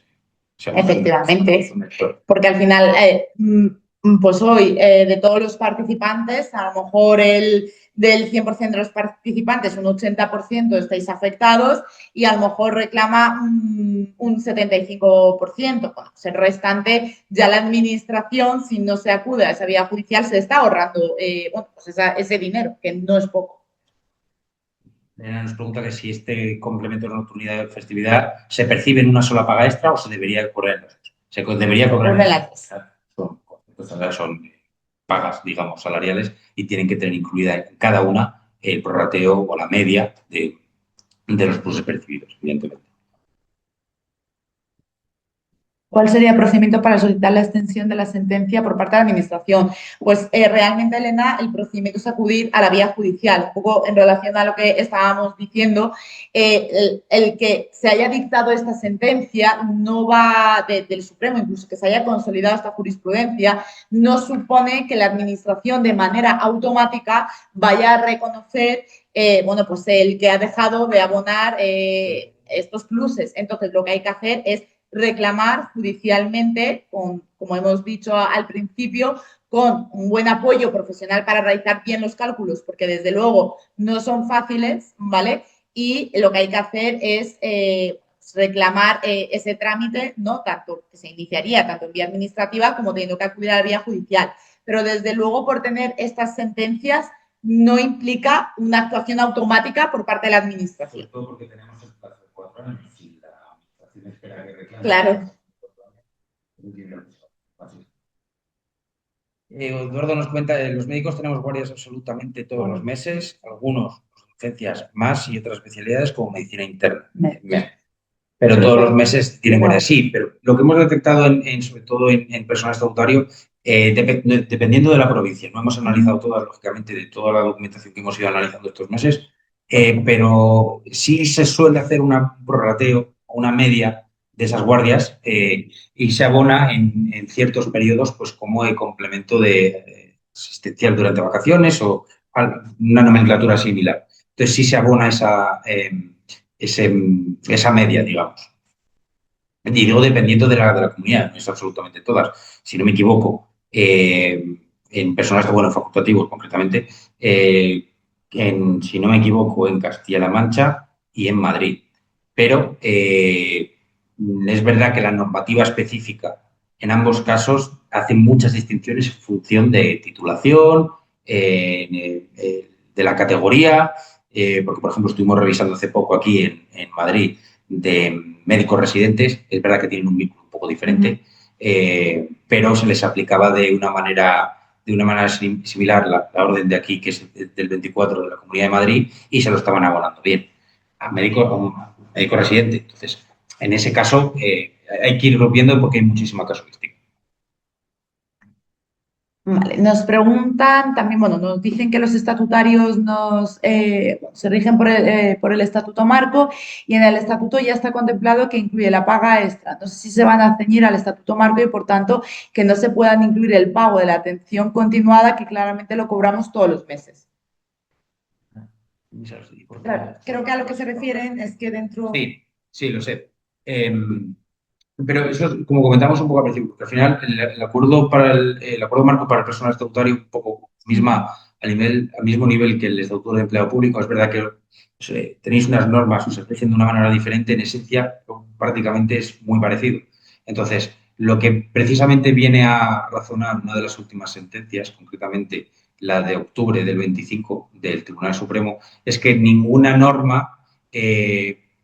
Efectivamente, porque al final, pues hoy, de todos los participantes, a lo mejor del 100% de los participantes, un 80% estáis afectados y a lo mejor reclama un 75%. Bueno, pues el restante, ya la administración, si no se acude a esa vía judicial, se está ahorrando bueno, pues ese dinero, que no es poco. Nos pregunta que si este complemento de nocturnidad de festividad se percibe en una sola paga extra o se debería cobrar en las dos. Se debería cobrar en las dos. Son pagas, digamos, salariales y tienen que tener incluida en cada una el prorrateo o la media de los pluses percibidos, evidentemente. ¿Cuál sería el procedimiento para solicitar la extensión de la sentencia por parte de la Administración? Pues realmente, Elena, el procedimiento es acudir a la vía judicial. Un poco en relación a lo que estábamos diciendo, el que se haya dictado esta sentencia no va del Supremo, incluso que se haya consolidado esta jurisprudencia, no supone que la Administración de manera automática vaya a reconocer bueno, pues el que ha dejado de abonar estos pluses. Entonces, lo que hay que hacer es reclamar judicialmente, como hemos dicho al principio, con un buen apoyo profesional para realizar bien los cálculos, porque desde luego no son fáciles, ¿vale? Y lo que hay que hacer es reclamar ese trámite, ¿no? Tanto que se iniciaría tanto en vía administrativa como teniendo que acudir a la vía judicial. Pero desde luego, por tener estas sentencias, no implica una actuación automática por parte de la administración. Sobre todo porque tenemos el plazo de 4 años. Claro. Eduardo nos cuenta que los médicos tenemos guardias absolutamente todos los meses, algunos urgencias más y otras especialidades como medicina interna. Pero todos los meses tienen guardias, sí, pero lo que hemos detectado sobre todo en personal estatutario, dependiendo de la provincia, no hemos analizado todas, lógicamente, de toda la documentación que hemos ido analizando estos meses, pero sí se suele hacer un prorrateo o una media de esas guardias y se abona en ciertos periodos pues como el complemento de asistencial durante vacaciones o una nomenclatura similar. Entonces sí se abona esa media, digamos. Y digo dependiendo de la comunidad, no es absolutamente todas. Si no me equivoco, en personas bueno, facultativos concretamente, si no me equivoco, en Castilla-La Mancha y en Madrid. Pero es verdad que la normativa específica en ambos casos hace muchas distinciones en función de titulación, de la categoría, porque, por ejemplo, estuvimos revisando hace poco aquí en Madrid de médicos residentes, es verdad que tienen un vínculo un poco diferente, pero se les aplicaba de una manera similar la orden de aquí, que es del 24 de la Comunidad de Madrid, y se lo estaban abonando bien a médico residente. Entonces, en ese caso, hay que irlo viendo porque hay muchísima casuística. Vale. Nos preguntan también, bueno, nos dicen que los estatutarios se rigen por el Estatuto Marco y en el Estatuto ya está contemplado que incluye la paga extra. No sé si se van a ceñir al Estatuto Marco y, por tanto, que no se puedan incluir el pago de la atención continuada, que claramente lo cobramos todos los meses. Claro, creo que a lo que se refieren es que dentro... Sí, lo sé. Pero eso, como comentamos un poco al principio, porque al final el acuerdo marco para el personal estatutario un poco al mismo nivel que el Estatuto de Empleo Público. Es verdad que tenéis unas normas, os estáis de una manera diferente, en esencia prácticamente es muy parecido. Entonces, lo que precisamente viene a razonar una de las últimas sentencias, concretamente la de octubre del 25 del Tribunal Supremo, es que ninguna norma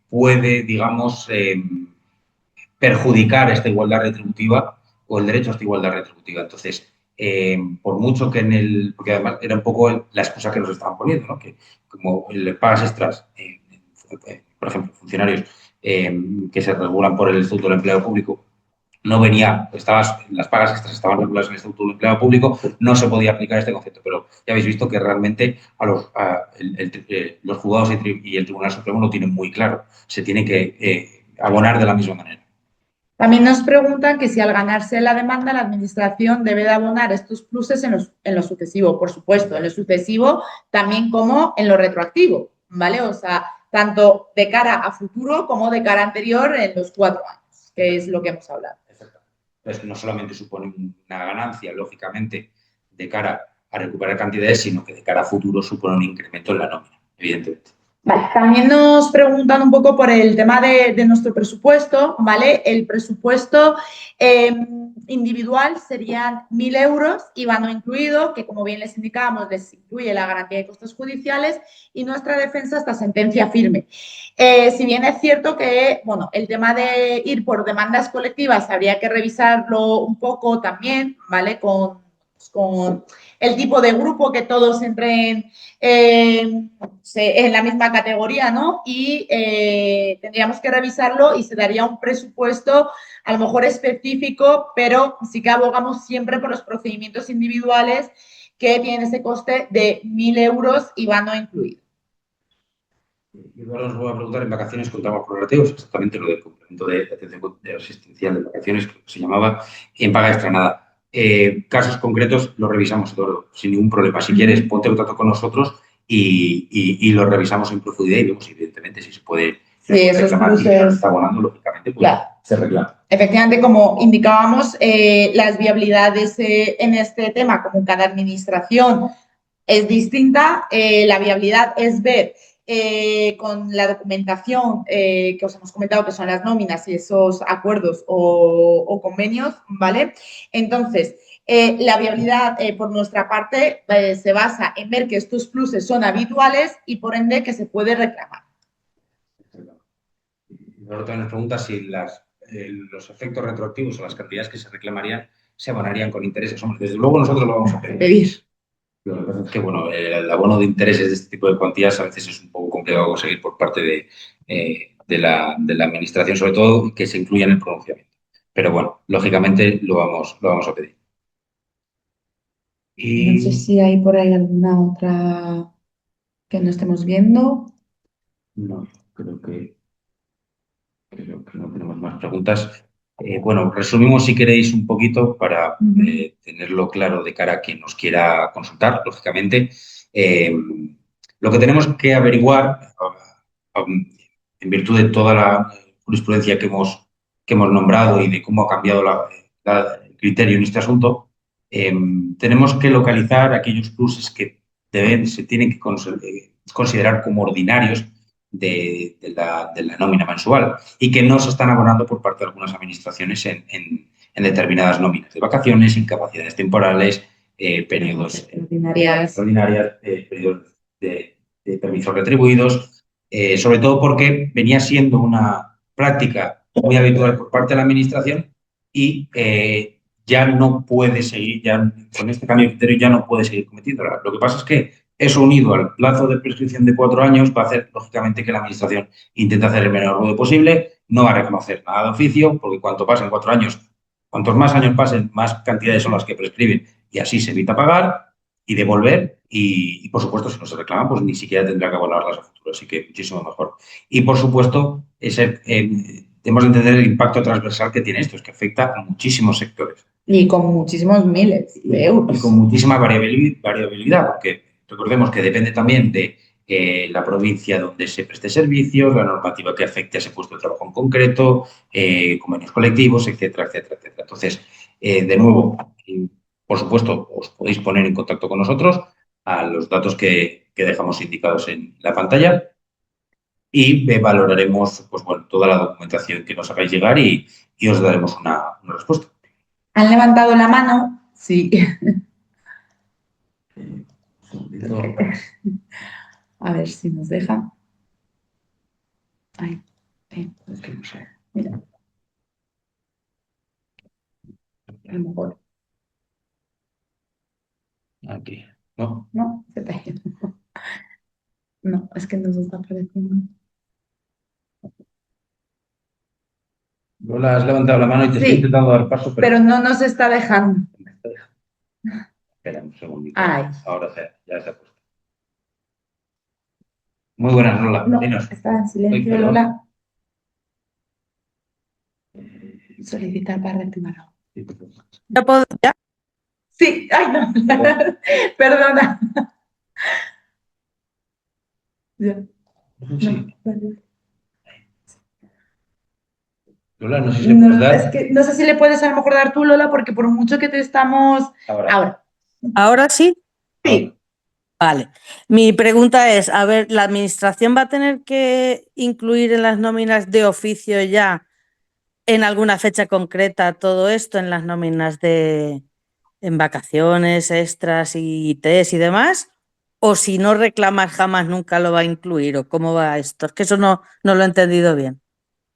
puede, digamos, perjudicar esta igualdad retributiva o el derecho a esta igualdad retributiva. Entonces, por mucho que porque además era un poco la excusa que nos estaban poniendo, ¿no? Que como el pagas extras, por ejemplo, funcionarios que se regulan por el Estatuto del Empleo Público, no venía, las pagas extras estaban reguladas en el Estatuto del Empleado Público, no se podía aplicar este concepto, pero ya habéis visto que realmente los juzgados y el Tribunal Supremo lo tienen muy claro, se tiene que abonar de la misma manera. También nos preguntan que si al ganarse la demanda la Administración debe de abonar estos pluses en lo sucesivo. Por supuesto, en lo sucesivo también como en lo retroactivo, ¿vale? O sea, tanto de cara a futuro como de cara anterior en los 4 años, que es lo que hemos hablado. Exacto. Entonces, no solamente supone una ganancia, lógicamente, de cara a recuperar cantidades, sino que de cara a futuro supone un incremento en la nómina, evidentemente. Vale, también nos preguntan un poco por el tema de nuestro presupuesto, ¿vale? El presupuesto individual serían 1.000 euros, IVA no incluido, que como bien les indicábamos, les incluye la garantía de costes judiciales y nuestra defensa hasta sentencia firme. Si bien es cierto que, bueno, el tema de ir por demandas colectivas habría que revisarlo un poco también, ¿vale? Con el tipo de grupo, que todos entren en la misma categoría, ¿no? Y tendríamos que revisarlo y se daría un presupuesto a lo mejor específico, pero sí que abogamos siempre por los procedimientos individuales que tienen ese coste de 1.000 euros, IVA no incluido. Y ahora os voy a preguntar, en vacaciones contamos prorrateos, exactamente lo del complemento de atención asistencial de vacaciones, que se llamaba, y en paga extra nada. Casos concretos los revisamos, Eduardo, sin ningún problema. Si quieres, ponte en contacto con nosotros y lo revisamos en profundidad y vemos, evidentemente, si se puede reclamar. Si se está abonando, lógicamente, pues claro, se reclama. Efectivamente, como indicábamos, las viabilidades en este tema, como cada administración es distinta, la viabilidad es ver con la documentación que os hemos comentado, que son las nóminas y esos acuerdos o convenios, ¿vale? Entonces, la viabilidad por nuestra parte se basa en ver que estos pluses son habituales y por ende que se puede reclamar. Ahora también nos pregunta si los efectos retroactivos o las cantidades que se reclamarían se abonarían con intereses. Hombre, desde luego nosotros lo vamos a pedir. Lo que pasa es que, bueno, el abono de intereses de este tipo de cuantías a veces es un poco complicado conseguir por parte de la Administración, sobre todo que se incluya en el pronunciamiento. Pero bueno, lógicamente lo vamos a pedir. Y no sé si hay por ahí alguna otra que no estemos viendo. No, creo que no tenemos más preguntas. Bueno, resumimos si queréis un poquito para tenerlo claro de cara a quien nos quiera consultar, lógicamente. Lo que tenemos que averiguar, en virtud de toda la jurisprudencia que hemos nombrado y de cómo ha cambiado el criterio en este asunto, tenemos que localizar aquellos pluses que se tienen que considerar como ordinarios de la nómina mensual y que no se están abonando por parte de algunas administraciones en determinadas nóminas de vacaciones, incapacidades temporales, periodos extraordinarias, periodos de permisos retribuidos, sobre todo porque venía siendo una práctica muy habitual por parte de la Administración y ya no puede seguir, con este cambio de criterio ya no puede seguir cometiéndola. Lo que pasa es que eso, unido al plazo de prescripción de 4 años, va a hacer, lógicamente, que la Administración intente hacer el menor ruido posible, no va a reconocer nada de oficio, porque cuanto pasen 4 años, cuantos más años pasen, más cantidades son las que prescriben y así se evita pagar y devolver y por supuesto, si no se reclama, pues ni siquiera tendrá que abonarlas a futuro, así que muchísimo mejor. Y, por supuesto, tenemos que entender el impacto transversal que tiene esto, es que afecta a muchísimos sectores. Y con muchísimos miles de euros. Y con muchísima variabilidad, porque recordemos que depende también de la provincia donde se preste servicios, la normativa que afecte a ese puesto de trabajo en concreto, convenios colectivos, etcétera, etcétera, etcétera. Entonces, de nuevo, Por supuesto, os podéis poner en contacto con nosotros a los datos que dejamos indicados en la pantalla y valoraremos pues, bueno, toda la documentación que nos hagáis llegar y os daremos una respuesta. ¿Han levantado la mano? Sí. A ver si nos deja. Ahí. Es que no sé. Mira. A lo mejor. Aquí. ¿No? No, se te ha ido. No, es que nos está apareciendo. Lola, has levantado la mano y te estoy Sí, intentando dar paso, pero no nos está dejando. me está dejando. Espera un segundito. Ay. Ahora ya se ha puesto. Muy buenas, Lola. No, Dinos. está en silencio, perdón. Lola. Solicitar para reactivar algo. Sí, perdón. ¿Ya puedo? ¿Ya? Sí, ay, no. Perdona. Ya. Sí. No, vale. Lola, no sé si le puedes No, dar. es que no sé si le puedes a lo mejor dar tú, Lola, porque por mucho que te estamos. Ahora. ¿Ahora sí? Sí. Vale. Mi pregunta es, a ver, ¿la administración va a tener que incluir en las nóminas de oficio ya en alguna fecha concreta todo esto en las nóminas en vacaciones, extras y test y demás? ¿O si no reclamas jamás nunca lo va a incluir? ¿O cómo va esto? Es que eso no lo he entendido bien.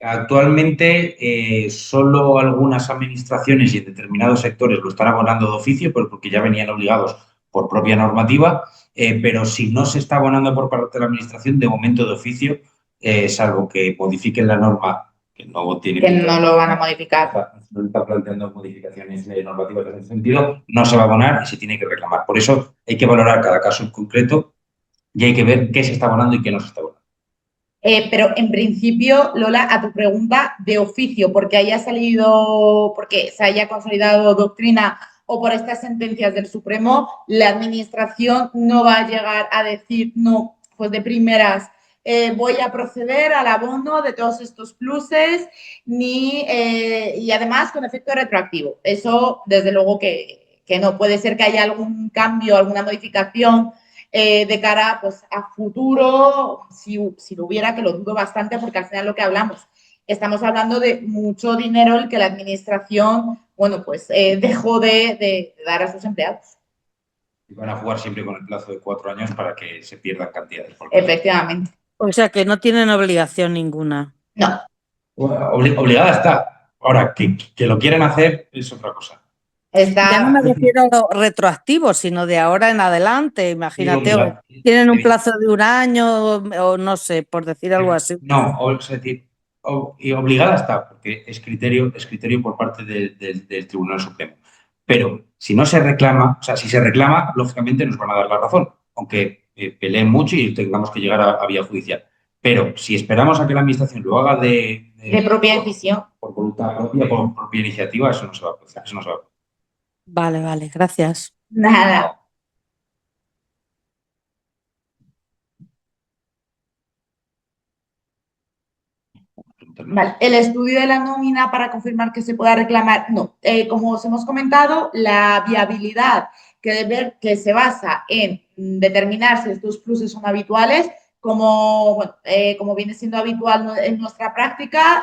Actualmente, solo algunas administraciones y en determinados sectores lo están abonando de oficio, pues porque ya venían obligados por propia normativa, pero si no se está abonando por parte de la administración, de momento de oficio, salvo que modifiquen la norma, que no tiene Que no lo van a modificar. no está planteando modificaciones normativas en ese sentido, no se va a abonar y se tiene que reclamar. Por eso hay que valorar cada caso en concreto y hay que ver qué se está abonando y qué no se está abonando. Pero en principio, Lola, a tu pregunta de oficio, porque haya salido, porque se haya consolidado doctrina o por estas sentencias del Supremo, la administración no va a llegar a decir, no, pues de primeras, voy a proceder al abono de todos estos pluses y además con efecto retroactivo. Eso, desde luego que no. Puede ser que haya algún cambio, alguna modificación de cara pues, a futuro, si lo hubiera, que lo dudo bastante, porque al final lo que hablamos, estamos hablando de mucho dinero el que la administración, bueno, pues dejó de dar a sus empleados. Y van a jugar siempre con el plazo de 4 años para que se pierdan cantidades. Efectivamente. O sea que no tienen obligación ninguna. No. Obligada está. Ahora, que lo quieren hacer es otra cosa. Ya no me refiero a lo retroactivo, sino de ahora en adelante. Imagínate, tienen un plazo de un año o no sé, por decir algo así. No, es decir, y obligada está, porque es criterio por parte del Tribunal Supremo. Pero si no se reclama, o sea, si se reclama, lógicamente nos van a dar la razón, aunque peleen mucho y tengamos que llegar a vía judicial. Pero si esperamos a que la Administración lo haga de propia decisión, por voluntad propia, por propia iniciativa, eso no se va a producir. Eso no se va a producir. Vale, gracias. Nada. Vale. El estudio de la nómina para confirmar que se pueda reclamar, no. Como os hemos comentado, la viabilidad que se basa en determinar si estos pluses son habituales, como viene siendo habitual en nuestra práctica,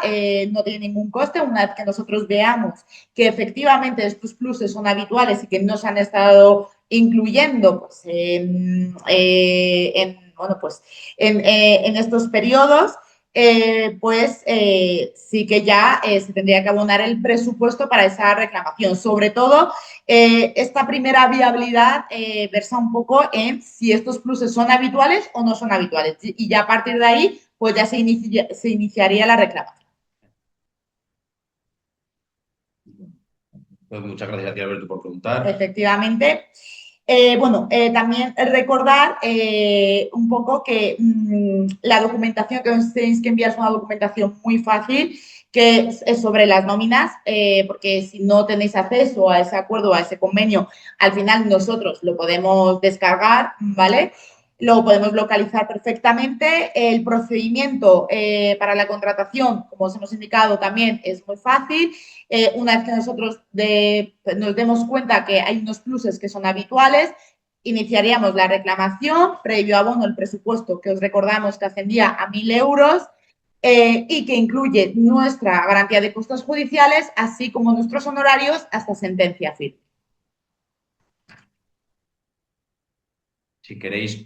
no tiene ningún coste. Una vez que nosotros veamos que efectivamente estos pluses son habituales y que no se han estado incluyendo pues, en estos periodos, sí que ya se tendría que abonar el presupuesto para esa reclamación. Sobre todo, esta primera viabilidad versa un poco en si estos pluses son habituales o no son habituales. Y ya a partir de ahí, pues ya se iniciaría la reclamación. Pues muchas gracias a ti, Alberto, por preguntar. Efectivamente. También recordar un poco que la documentación que os tenéis que enviar es una documentación muy fácil, que es sobre las nóminas, porque si no tenéis acceso a ese acuerdo, a ese convenio, al final nosotros lo podemos descargar, ¿vale? lo podemos localizar perfectamente. El procedimiento para la contratación, como os hemos indicado, también es muy fácil. Una vez que nosotros nos demos cuenta que hay unos pluses que son habituales, iniciaríamos la reclamación, previo abono el presupuesto, que os recordamos que ascendía a 1.000 euros, y que incluye nuestra garantía de costos judiciales, así como nuestros honorarios hasta sentencia firme. Si queréis,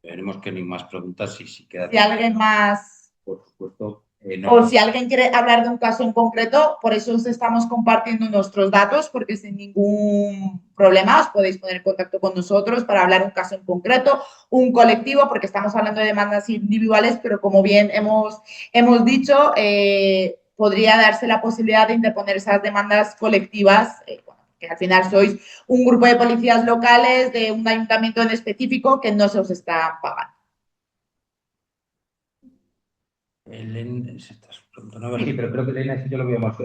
veremos que no hay más preguntas y si queda... Si alguien más... Por supuesto. O si alguien quiere hablar de un caso en concreto, por eso os estamos compartiendo nuestros datos, porque sin ningún problema os podéis poner en contacto con nosotros para hablar de un caso en concreto, un colectivo, porque estamos hablando de demandas individuales, pero como bien hemos dicho, podría darse la posibilidad de interponer esas demandas colectivas, que al final sois un grupo de policías locales de un ayuntamiento en específico que no se os está pagando. Sí, pero creo que Elena sí ya lo habíamos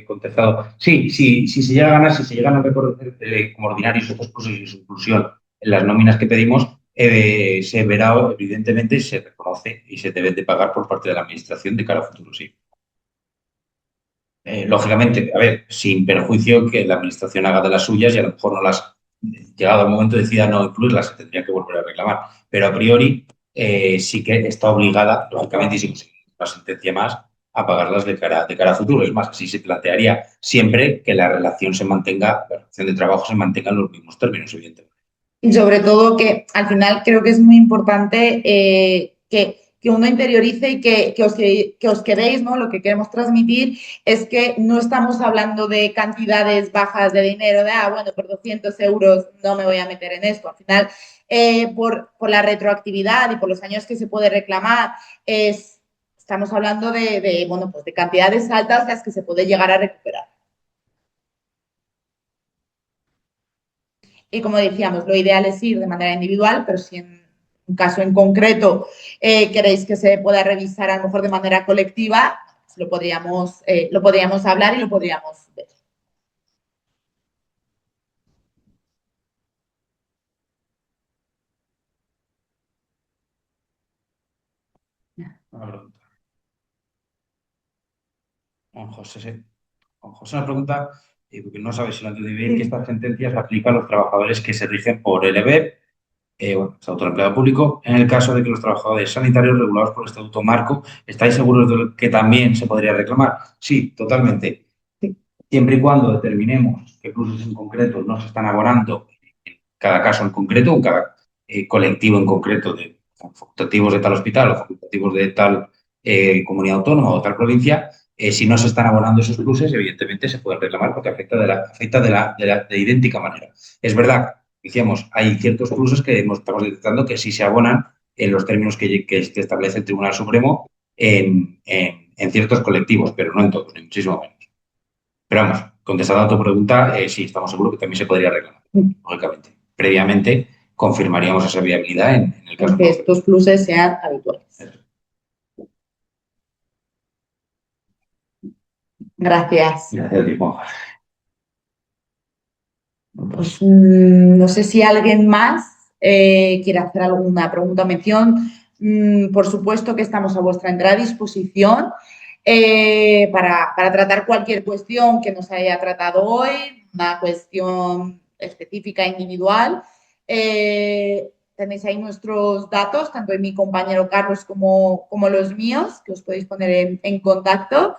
contestado. Sí, si se llega a ganar, si se llegan a reconocer como ordinarios estos cursos y su inclusión en las nóminas que pedimos, se verá, evidentemente, se reconoce y se debe de pagar por parte de la Administración de cara a futuro, sí. Lógicamente, a ver, sin perjuicio que la Administración haga de las suyas y a lo mejor no las, llegado el momento, decida no incluirlas, se tendría que volver a reclamar. Pero a priori sí que está obligada, lógicamente, y si conseguimos una sentencia más, a pagarlas de cara a futuro. Es más, así se plantearía siempre que la relación se mantenga, la relación de trabajo se mantenga en los mismos términos, evidentemente. Y sobre todo que al final creo que es muy importante que uno interiorice y que os quedéis, ¿no? Lo que queremos transmitir es que no estamos hablando de cantidades bajas de dinero, de, bueno, por 200 euros no me voy a meter en esto. Al final, por la retroactividad y por los años que se puede reclamar, estamos hablando bueno, pues de cantidades altas las que se puede llegar a recuperar. Y como decíamos, lo ideal es ir de manera individual, pero si en un caso en concreto queréis que se pueda revisar a lo mejor de manera colectiva, pues lo podríamos hablar y lo podríamos ver. Una pregunta. Juan José, sí. Juan José, una pregunta, porque no sabe si lo antes de bien, que estas sentencias aplican a los trabajadores que se rigen por el EBEP, bueno, es autoempleado público. En el caso de que los trabajadores sanitarios regulados por el Estatuto Marco, ¿estáis seguros de que también se podría reclamar? Sí, totalmente. Sí. Siempre y cuando determinemos qué pluses en concreto no se están abonando en cada caso en concreto, en cada colectivo en concreto de facultativos de tal hospital o facultativos de tal comunidad autónoma o tal provincia, si no se están abonando esos pluses, evidentemente se puede reclamar porque afecta de idéntica manera. Es verdad, decíamos, hay ciertos pluses que estamos detectando que sí se abonan en los términos que establece el Tribunal Supremo en ciertos colectivos, pero no en todos, ni muchísimo menos. Pero vamos, contestada a tu pregunta, sí, estamos seguros que también se podría reclamar, lógicamente. Previamente confirmaríamos esa viabilidad en el caso. Que estos pluses sean habituales. Gracias. Gracias a ti, Juan. Pues no sé si alguien más quiere hacer alguna pregunta o mención. Por supuesto que estamos a vuestra entera disposición para tratar cualquier cuestión que nos haya tratado hoy, una cuestión específica, individual. Tenéis ahí nuestros datos, tanto de mi compañero Carlos como los míos, que os podéis poner en contacto.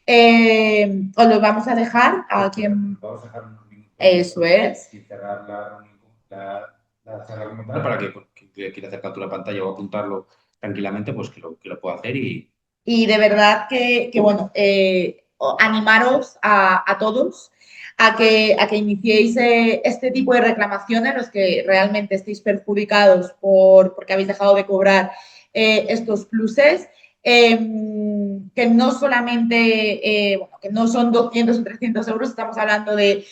Os los vamos a dejar a quien... Vamos a dejar unos minutos. Eso es. Y cerrar la charla como tal para que quiera hacer captura de pantalla o apuntarlo tranquilamente, pues que lo pueda hacer y de verdad que bueno, animaros a todos a que iniciéis este tipo de reclamaciones, los que realmente estéis perjudicados porque habéis dejado de cobrar estos pluses, que no solamente, bueno, que no son 200 o 300 euros, estamos hablando de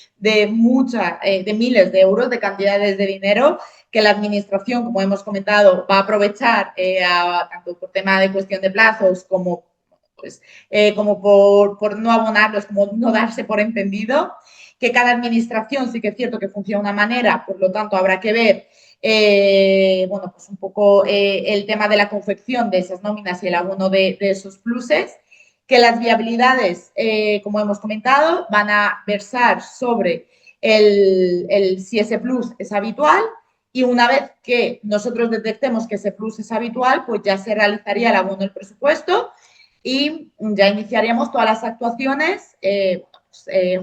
miles de euros, de cantidades de dinero que la Administración, como hemos comentado, va a aprovechar tanto por tema de cuestión de plazos como por no abonarlos, como no darse por entendido, que cada administración sí que es cierto que funciona de una manera, por lo tanto habrá que ver bueno, pues un poco el tema de la confección de esas nóminas y el abono de esos pluses, que las viabilidades, como hemos comentado, van a versar sobre si ese plus es habitual, y una vez que nosotros detectemos que ese plus es habitual, pues ya se realizaría el abono del presupuesto y ya iniciaríamos todas las actuaciones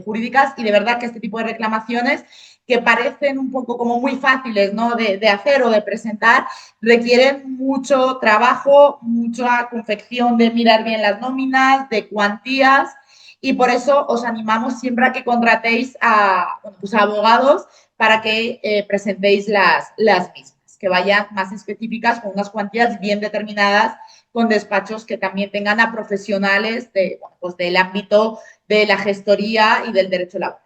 jurídicas. Y de verdad que este tipo de reclamaciones, que parecen un poco como muy fáciles, ¿no?, de hacer o de presentar, requieren mucho trabajo, mucha confección de mirar bien las nóminas, de cuantías, y por eso os animamos siempre a que contratéis a, bueno, pues a abogados para que presentéis las mismas, que vayan más específicas, con unas cuantías bien determinadas, con despachos que también tengan a profesionales bueno, pues del ámbito de la gestoría y del derecho laboral.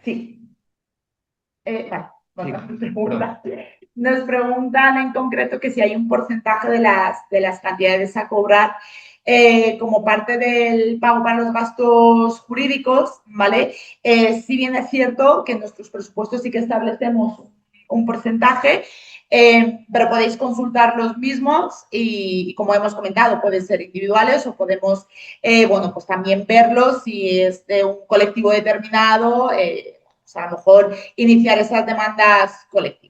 Sí. Vale. Nos preguntan en concreto que si hay un porcentaje de las cantidades a cobrar como parte del pago para los gastos jurídicos, ¿vale? Si bien es cierto que en nuestros presupuestos sí que establecemos un porcentaje, pero podéis consultar los mismos y, como hemos comentado, pueden ser individuales o podemos, bueno, pues también verlos si es de un colectivo determinado, o sea, a lo mejor iniciar esas demandas colectivas.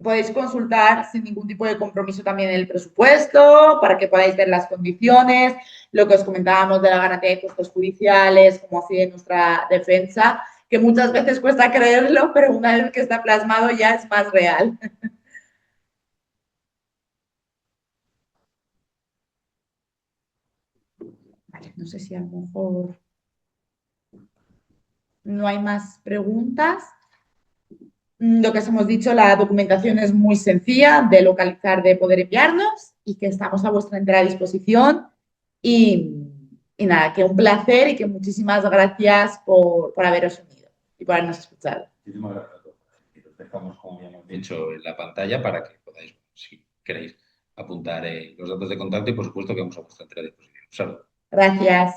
Podéis consultar sin ningún tipo de compromiso también el presupuesto para que podáis ver las condiciones, lo que os comentábamos de la garantía de costos judiciales, como así de nuestra defensa, que muchas veces cuesta creerlo, pero una vez que está plasmado ya es más real. Vale, no sé si a lo mejor no hay más preguntas. Lo que os hemos dicho, la documentación es muy sencilla de localizar, de poder enviarnos, y que estamos a vuestra entera disposición. Y, y nada, que un placer y que muchísimas gracias por haberos unido y por habernos escuchado. Muchísimas gracias a todos. Y los dejamos, como ya hemos dicho, en la pantalla para que podáis, si queréis, apuntar los datos de contacto, y por supuesto que vamos a vuestra entera disposición. Un saludo. Gracias.